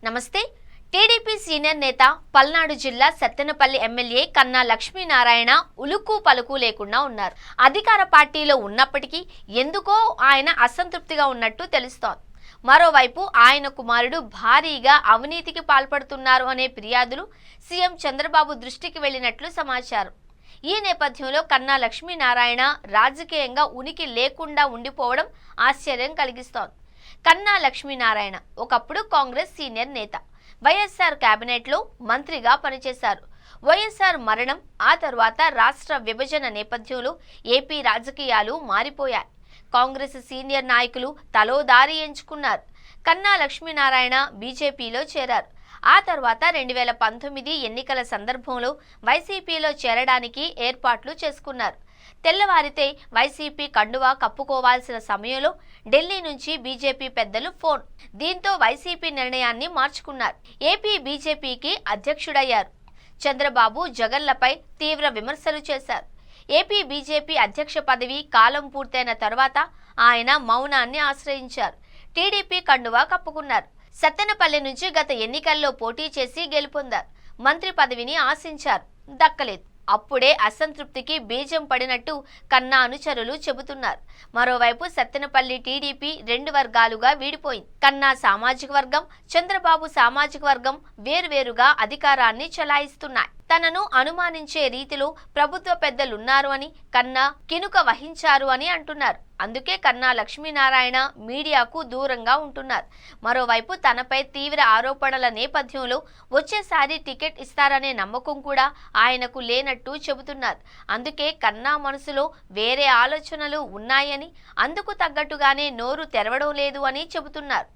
నమస్తే. TDP senior నేత పల్నాడు జిల్లా సత్తెనపల్లి ఎమ్మెల్యే కన్నా లక్ష్మీనారాయణ ఉలుకు పలుకు లేకుండా ఉన్నారు. అధికార పార్టీలో ఉన్నప్పటికీ ఎందుకో ఆయన అసంతృప్తిగా ఉన్నట్టు తెలుస్తోంది. మరోవైపు ఆయన కుమారుడు భారీగా అవినీతికి పాల్పడుతున్నారు అనే ఫిర్యాదులు సీఎం చంద్రబాబు దృష్టికి వెళ్లినట్లు సమాచారం. ఈ నేపథ్యంలో కన్నా లక్ష్మీనారాయణ రాజకీయంగా ఉనికి లేకుండా ఉండిపోవడం ఆశ్చర్యం కలిగిస్తోంది. కన్నా లక్ష్మీనారాయణ ఒకప్పుడు కాంగ్రెస్ సీనియర్ నేత, వైఎస్ఆర్ కేబినెట్లో మంత్రిగా పనిచేశారు. వైఎస్ఆర్ మరణం, ఆ తర్వాత రాష్ట్ర విభజన నేపథ్యంలో ఏపీ రాజకీయాలు మారిపోయాయి. కాంగ్రెస్ సీనియర్ నాయకులు తలో దారి ఎంచుకున్నారు. కన్నా లక్ష్మీనారాయణ బీజేపీలో చేరారు. ఆ తర్వాత 2019 ఎన్నికల సందర్భంలో వైసీపీలో చేరడానికి ఏర్పాట్లు చేసుకున్నారు. తెల్లవారితే వైసీపీ కండువా కప్పుకోవాల్సిన సమయంలో ఢిల్లీ నుంచి బీజేపీ పెద్దలు ఫోన్. దీంతో వైసీపీ నిర్ణయాన్ని మార్చుకున్నారు. ఏపీ బీజేపీకి అధ్యక్షుడయ్యారు. చంద్రబాబు జగన్లపై తీవ్ర విమర్శలు చేశారు. ఏపీ బీజేపీ అధ్యక్ష పదవి కాలం పూర్తయిన తర్వాత ఆయన మౌనాన్ని ఆశ్రయించారు. టీడీపీ కండువా కప్పుకున్నారు. సత్తెనపల్లి నుంచి గత ఎన్నికల్లో పోటీ చేసి గెలుపొందారు. మంత్రి పదవిని ఆశించారు, దక్కలేదు. అప్పుడే అసంతృప్తికి బీజం పడినట్టు కన్నా అనుచరులు చెబుతున్నారు. మరోవైపు సత్తెనపల్లి టీడీపీ 2 వర్గాలుగా వీడిపోయింది. కన్నా సామాజిక వర్గం, చంద్రబాబు సామాజిక వర్గం వేర్వేరుగా అధికారాన్ని చెలాయిస్తున్నాయి. తనను అనుమానించే రీతిలో ప్రభుత్వ పెద్దలున్నారు అని కన్నా కినుక వహించారు అని అంటున్నారు. అందుకే కన్నా లక్ష్మీనారాయణ మీడియాకు దూరంగా ఉంటున్నారు. మరోవైపు తనపై తీవ్ర ఆరోపణల నేపథ్యంలో వచ్చేసారి టికెట్ ఇస్తారనే నమ్మకం కూడా ఆయనకు లేనట్టు చెబుతున్నారు. అందుకే కన్నా మనసులో వేరే ఆలోచనలు ఉన్నాయని, అందుకు తగ్గట్టుగానే నోరు తెరవడం లేదు అని చెబుతున్నారు.